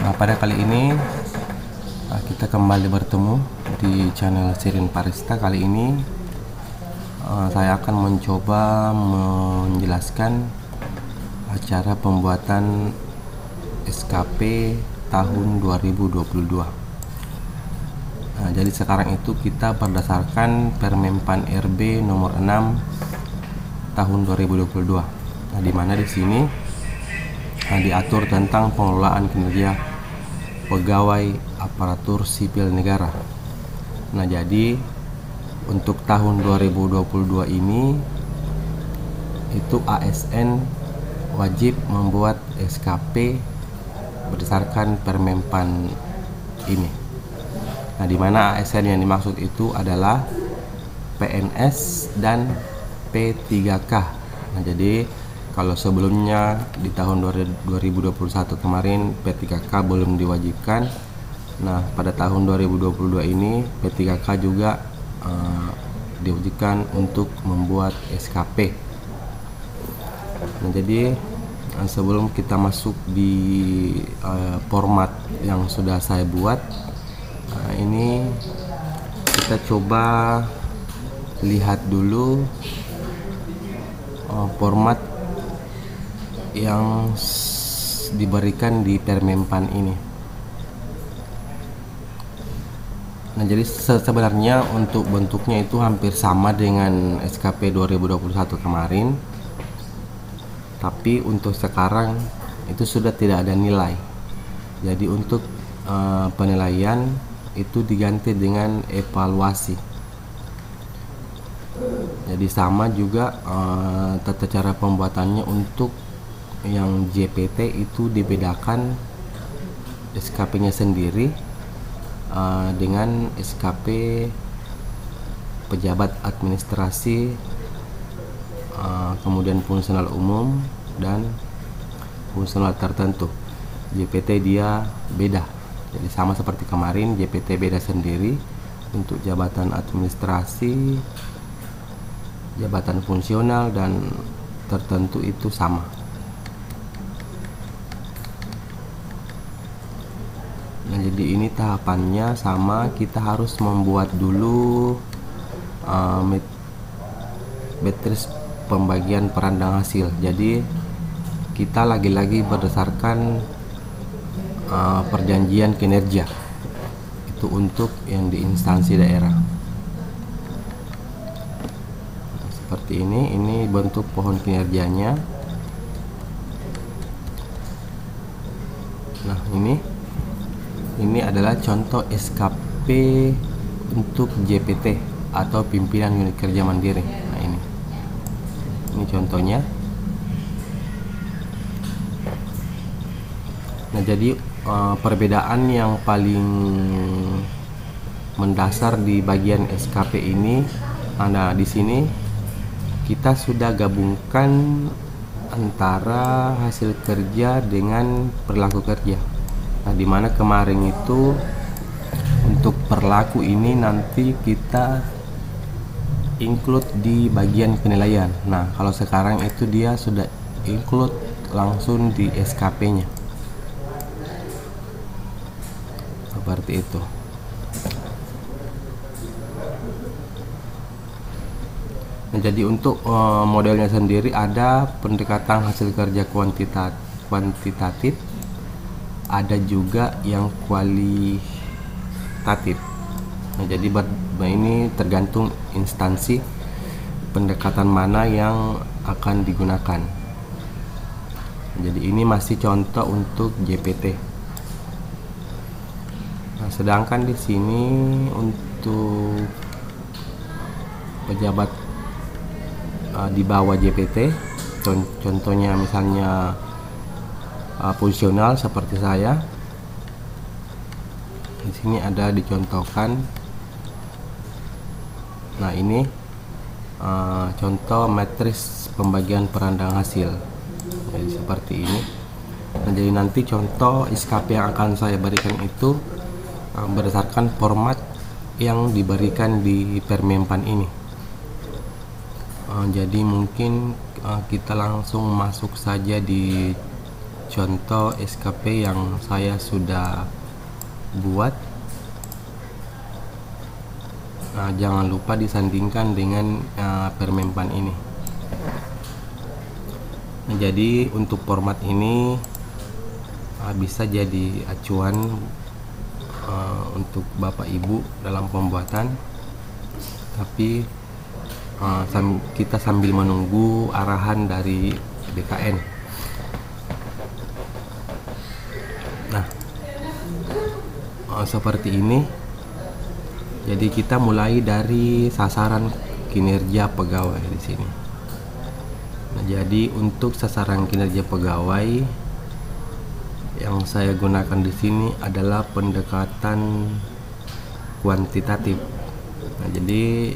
Nah, pada kali ini kita kembali bertemu di channel Sirin Parista. Kali ini saya akan mencoba menjelaskan cara pembuatan SKP tahun 2022. Nah, jadi sekarang itu kita berdasarkan Permenpan RB nomor 6 tahun 2022. Nah, di mana di sini diatur tentang pengelolaan kinerja pegawai aparatur sipil negara. Nah, jadi untuk tahun 2022 ini itu ASN wajib membuat SKP berdasarkan Permenpan ini. Nah, di mana ASN yang dimaksud itu adalah PNS dan P3K. Nah, jadi kalau sebelumnya di tahun 2021 kemarin P3K belum diwajibkan. Nah, pada tahun 2022 ini P3K juga diwajibkan untuk membuat SKP. Nah, jadi sebelum kita masuk di format yang sudah saya buat, ini kita coba lihat dulu format yang diberikan di Permenpan ini. Nah, jadi sebenarnya untuk bentuknya itu hampir sama dengan SKP 2021 kemarin, tapi untuk sekarang itu sudah tidak ada nilai. Jadi untuk penilaian itu diganti dengan evaluasi. Jadi sama juga tata cara pembuatannya. Untuk yang JPT itu dibedakan SKP-nya sendiri dengan SKP pejabat administrasi, kemudian fungsional umum dan fungsional tertentu. JPT dia beda. Jadi sama seperti kemarin, JPT beda sendiri. Untuk jabatan administrasi, jabatan fungsional dan tertentu itu sama. Nah, jadi ini tahapannya sama. Kita harus membuat dulu matriks pembagian peran dan hasil. Jadi kita lagi-lagi berdasarkan perjanjian kinerja itu untuk yang di instansi daerah. Seperti ini bentuk pohon kinerjanya. Nah, ini adalah contoh SKP untuk JPT atau pimpinan unit kerja mandiri. Nah, ini contohnya. Nah, jadi perbedaan yang paling mendasar di bagian SKP ini, nah di sini kita sudah gabungkan antara hasil kerja dengan perilaku kerja. Nah, dimana kemarin itu untuk perilaku ini nanti kita include di bagian penilaian. Nah, kalau sekarang itu dia sudah include langsung di SKP-nya. Seperti itu. Nah, jadi untuk modelnya sendiri ada pendekatan hasil kerja kuantitatif, ada juga yang kualitatif. Nah, jadi ini tergantung instansi pendekatan mana yang akan digunakan. Jadi ini masih contoh untuk JPT. Nah, sedangkan di sini untuk pejabat di bawah JPT, contohnya misalnya fungsional seperti saya. Di sini ada dicontohkan. Nah, ini contoh matriks pembagian peran dan hasil. Jadi seperti ini. Nah, jadi nanti contoh SKP yang akan saya berikan itu berdasarkan format yang diberikan di Permenpan ini. Jadi mungkin kita langsung masuk saja di contoh SKP yang saya sudah buat. Jangan lupa disandingkan dengan Permenpan ini. Jadi untuk format ini bisa jadi acuan untuk Bapak Ibu dalam pembuatan, tapi kita sambil menunggu arahan dari BKN. Nah, seperti ini. Jadi kita mulai dari sasaran kinerja pegawai di sini. Nah, jadi untuk sasaran kinerja pegawai yang saya gunakan di sini adalah pendekatan kuantitatif. Nah, jadi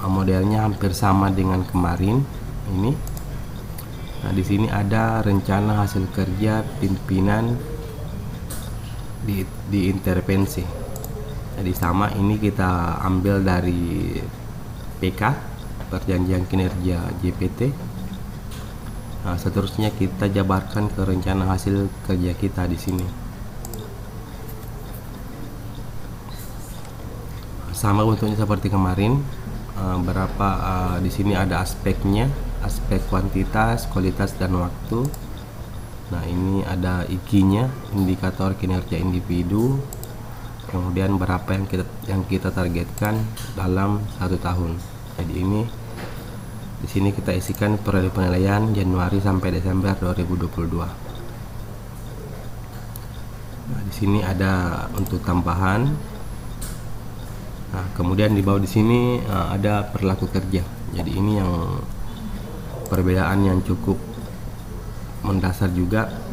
modelnya hampir sama dengan kemarin ini. Nah, di sini ada rencana hasil kerja pimpinan di intervensi. Jadi sama, ini kita ambil dari PK, perjanjian kinerja JPT. Nah, seterusnya kita jabarkan ke rencana hasil kerja kita di sini. Sama bentuknya seperti kemarin. Di sini ada aspeknya, aspek kuantitas, kualitas dan waktu. Nah, ini ada IKI-nya, indikator kinerja individu. Kemudian berapa yang kita targetkan dalam 1 tahun. Jadi ini di sini kita isikan periode penilaian Januari sampai Desember 2022. Nah, di sini ada untuk tambahan. Nah, kemudian di bawah di sini ada perilaku kerja. Jadi ini yang perbedaan yang cukup mendasar juga.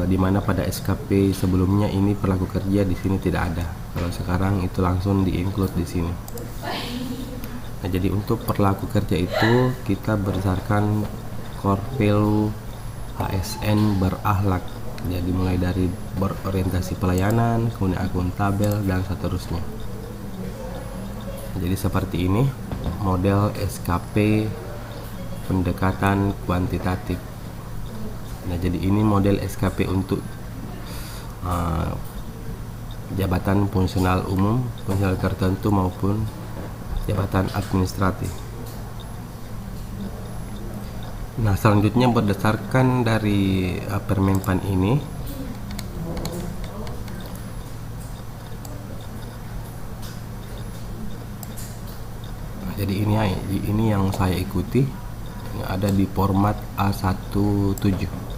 Di mana pada SKP sebelumnya ini perilaku kerja di sini tidak ada. Kalau sekarang itu langsung di-include di sini. Nah, jadi untuk perilaku kerja itu kita berdasarkan core value ASN berakhlak. Jadi mulai dari berorientasi pelayanan, kemudian akuntabel dan seterusnya. Jadi seperti ini model SKP pendekatan kuantitatif. Nah, jadi ini model SKP untuk jabatan fungsional umum, fungsional tertentu maupun jabatan administratif. Nah, selanjutnya berdasarkan dari Permenpan ini, jadi ini yang saya ikuti, yang ada di format A17.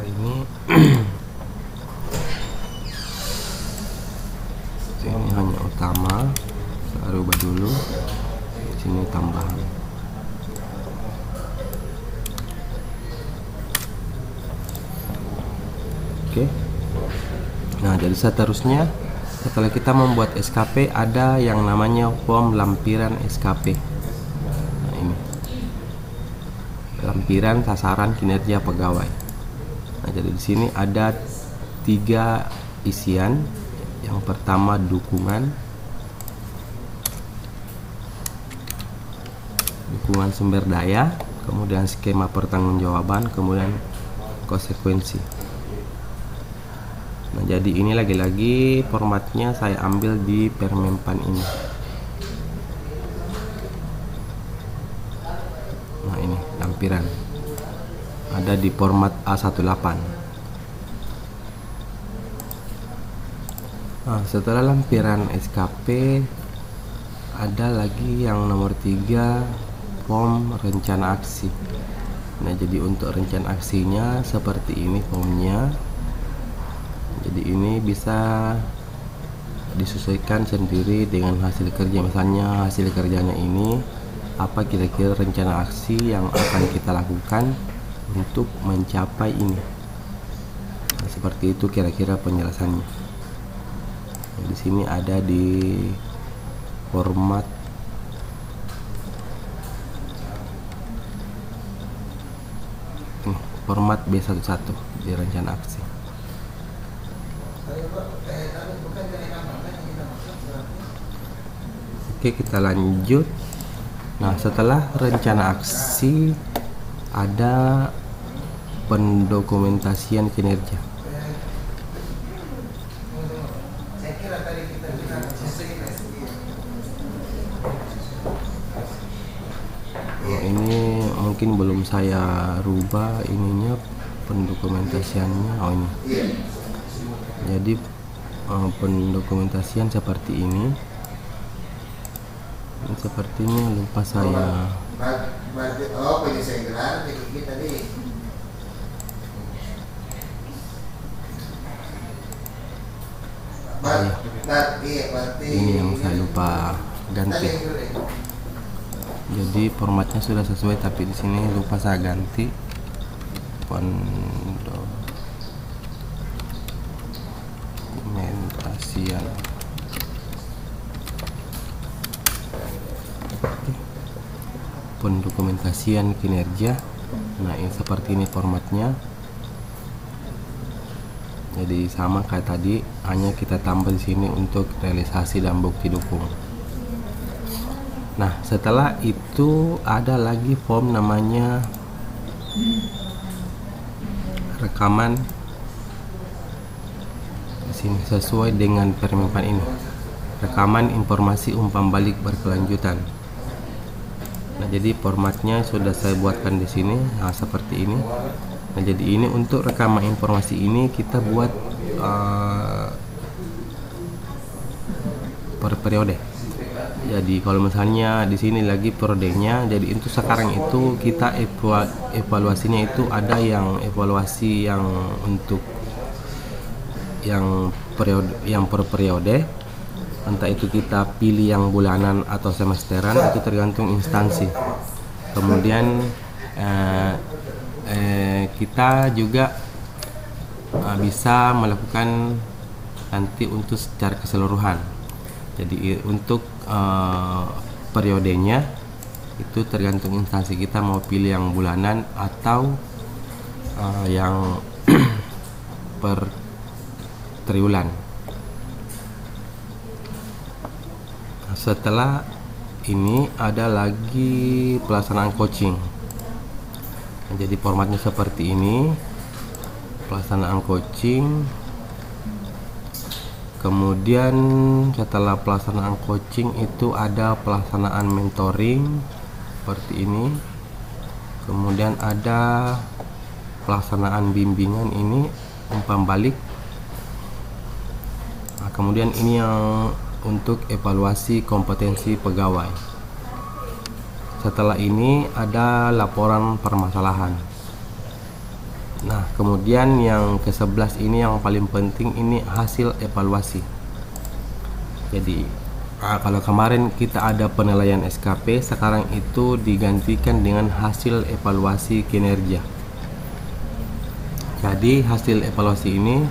Ini ini hanya utama, saya rubah dulu. Di sini tambahan. Oke. Nah, jadi seterusnya setelah kita membuat SKP ada yang namanya form lampiran SKP. Nah, ini lampiran sasaran kinerja pegawai. Nah, jadi di sini ada 3 isian. Yang pertama dukungan sumber daya, kemudian skema pertanggungjawaban, kemudian konsekuensi. Nah, jadi ini lagi-lagi formatnya saya ambil di Permenpan ini. Nah, ini lampiran ada di format A18. Nah, setelah lampiran SKP ada lagi yang nomor 3, form rencana aksi. Nah, jadi untuk rencana aksinya seperti ini formnya. Jadi ini bisa disesuaikan sendiri dengan hasil kerja. Misalnya hasil kerjanya ini apa kira-kira rencana aksi yang akan kita lakukan untuk mencapai ini. Nah, seperti itu kira-kira penjelasannya. Di sini ada di format format B11 di rencana aksi. Oke, kita lanjut. Nah, setelah rencana aksi ada pendokumentasian kinerja. Nah, ini mungkin belum saya rubah ininya, pendokumentasiannya. Oh, ini. Jadi pendokumentasian seperti ini. Sepertinya lupa saya. Ini yang saya lupa ganti. Jadi formatnya sudah sesuai, tapi di sini lupa saya ganti. Pendokumentasian. Pendokumentasian kinerja. Nah, ini seperti ini formatnya. Jadi sama kayak tadi, hanya kita tambah di sini untuk realisasi dan bukti dukung. Nah, setelah itu ada lagi form namanya rekaman. Di sini sesuai dengan permintaan ini. Rekaman informasi umpan balik berkelanjutan. Nah, jadi formatnya sudah saya buatkan di sini. Nah, seperti ini. Nah, jadi ini untuk rekaman informasi ini kita buat per periode. Jadi kalau misalnya di sini lagi periodenya, jadi itu sekarang itu kita evaluasinya itu ada yang evaluasi yang untuk yang periode, yang per periode. Entah itu kita pilih yang bulanan atau semesteran, itu tergantung instansi. Kemudian kita juga bisa melakukan nanti untuk secara keseluruhan. Jadi untuk periodenya itu tergantung instansi, kita mau pilih yang bulanan atau yang per triwulan. Setelah ini ada lagi pelaksanaan coaching. Jadi formatnya seperti ini, pelaksanaan coaching. Kemudian setelah pelaksanaan coaching itu ada pelaksanaan mentoring seperti ini. Kemudian ada pelaksanaan bimbingan, ini umpan balik. Nah, kemudian ini yang untuk evaluasi kompetensi pegawai. Setelah ini ada laporan permasalahan. Nah, kemudian yang ke-11 ini yang paling penting, ini hasil evaluasi. Jadi kalau kemarin kita ada penilaian SKP, sekarang itu digantikan dengan hasil evaluasi kinerja. Jadi hasil evaluasi ini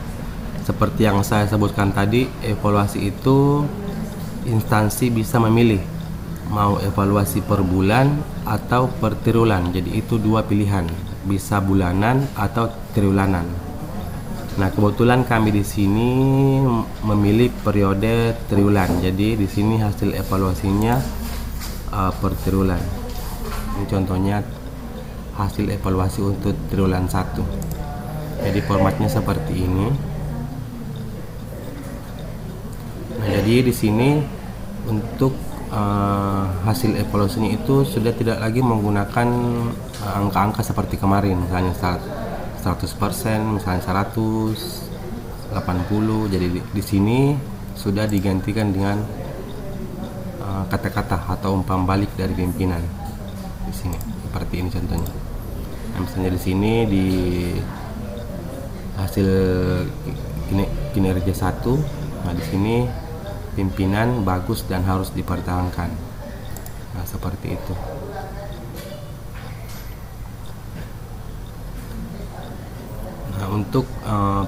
seperti yang saya sebutkan tadi, evaluasi itu instansi bisa memilih mau evaluasi per bulan atau per triwulan. Jadi itu dua pilihan, bisa bulanan atau triwulanan. Nah, kebetulan kami di sini memilih periode triwulan. Jadi di sini hasil evaluasinya per triwulan. Ini contohnya hasil evaluasi untuk triwulan 1. Jadi formatnya seperti ini. Nah, jadi di sini untuk hasil evaluasinya itu sudah tidak lagi menggunakan angka-angka seperti kemarin, misalnya 100%, misalnya 180. Jadi di sini sudah digantikan dengan kata-kata atau umpan balik dari pimpinan. Di sini seperti ini contohnya. Nah, misalnya di sini di hasil kinerja 1, nah di sini pimpinan bagus dan harus dipertahankan. Nah, seperti itu. Nah, untuk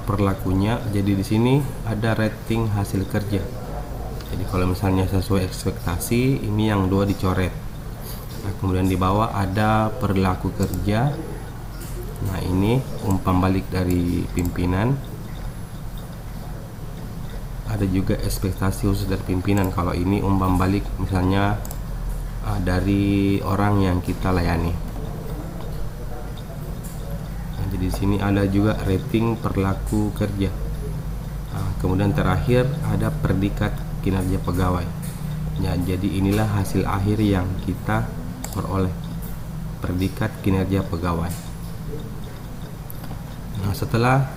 perlakunya, jadi di sini ada rating hasil kerja. Jadi kalau misalnya sesuai ekspektasi, ini yang 2 dicoret. Nah, kemudian di bawah ada perilaku kerja. Nah, ini umpan balik dari pimpinan. ada juga ekspektasi khusus dari pimpinan. Kalau ini umpan balik misalnya dari orang yang kita layani. Nah, jadi di sini ada juga rating perilaku kerja. Kemudian terakhir ada predikat kinerja pegawai. Ya, jadi inilah hasil akhir yang kita peroleh, predikat kinerja pegawai. Nah, setelah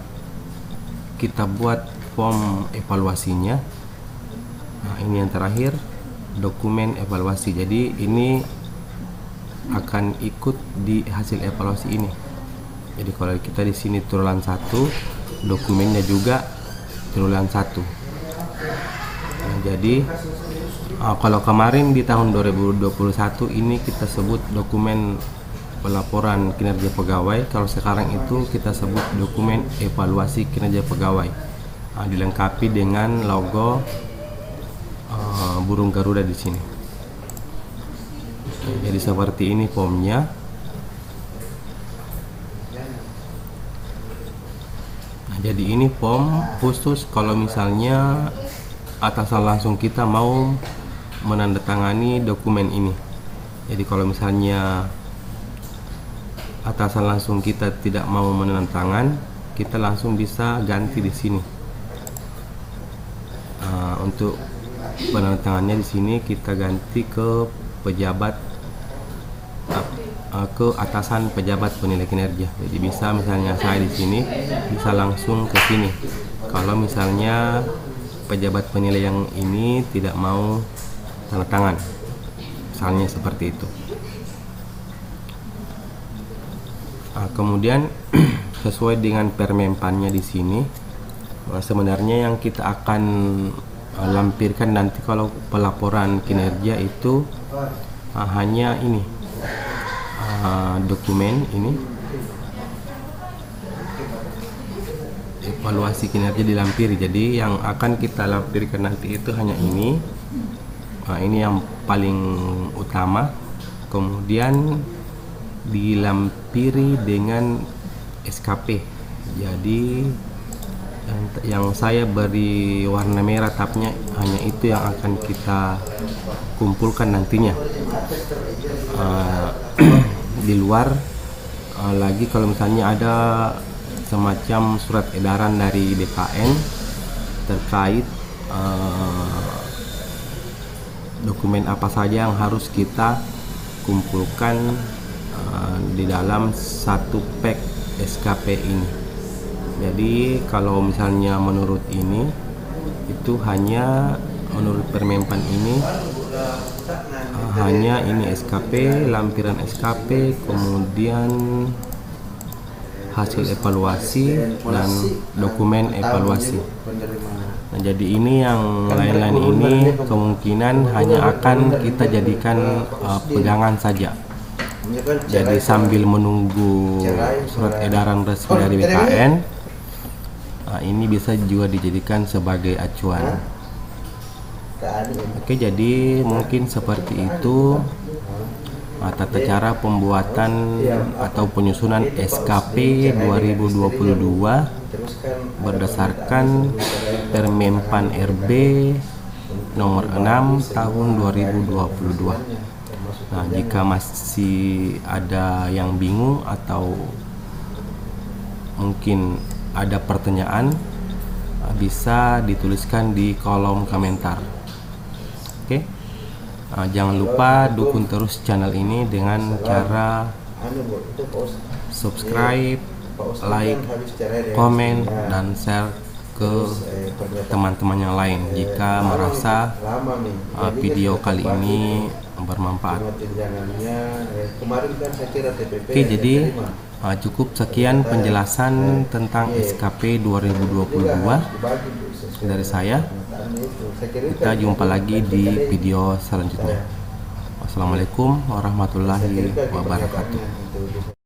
kita buat form evaluasinya, nah ini yang terakhir, dokumen evaluasi. Jadi ini akan ikut di hasil evaluasi ini. Jadi kalau kita di sini triwulan 1, dokumennya juga triwulan 1. Nah, jadi kalau kemarin di tahun 2021 ini kita sebut dokumen pelaporan kinerja pegawai, kalau sekarang itu kita sebut dokumen evaluasi kinerja pegawai. Dilengkapi dengan logo burung Garuda di sini. Jadi seperti ini formnya. Nah, jadi ini form khusus kalau misalnya atasan langsung kita mau menandatangani dokumen ini. Jadi kalau misalnya atasan langsung kita tidak mau menandatangan, kita langsung bisa ganti di sini. Untuk penandatangannya di sini kita ganti ke pejabat, ke atasan pejabat penilai kinerja. Jadi bisa misalnya saya di sini bisa langsung ke sini. Kalau misalnya pejabat penilai yang ini tidak mau tanda tangan, misalnya seperti itu. Kemudian sesuai dengan permenpannya di sini, sebenarnya yang kita akan lampirkan nanti kalau pelaporan kinerja itu hanya ini, dokumen ini evaluasi kinerja dilampiri. Jadi yang akan kita lampirkan nanti itu hanya ini. Ini yang paling utama. Kemudian dilampiri dengan SKP. Jadi yang saya beri warna merah tabnya hanya itu yang akan kita kumpulkan nantinya. Di luar lagi kalau misalnya ada semacam surat edaran dari BKN terkait dokumen apa saja yang harus kita kumpulkan di dalam satu pack SKP ini. Jadi kalau misalnya menurut ini itu hanya menurut permenpan ini hanya ini SKP, lampiran SKP, kemudian hasil evaluasi dan dokumen evaluasi. Nah, jadi ini yang lain-lain ini kemungkinan hanya akan kita jadikan pegangan saja. Jadi sambil menunggu surat edaran resmi dari BKN, ini bisa juga dijadikan sebagai acuan. Oke, jadi mungkin seperti itu tata cara pembuatan atau penyusunan SKP 2022 berdasarkan Permenpan RB nomor 6 tahun 2022. Nah, jika masih ada yang bingung atau mungkin ada pertanyaan, bisa dituliskan di kolom komentar. Oke. Jangan lupa dukung terus channel ini dengan cara subscribe, like, komen, dan share ke teman-teman yang lain jika merasa video kali ini bermanfaat. Oke, jadi cukup sekian penjelasan tentang SKP 2022 dari saya. Kita jumpa lagi di video selanjutnya. Wassalamualaikum warahmatullahi wabarakatuh.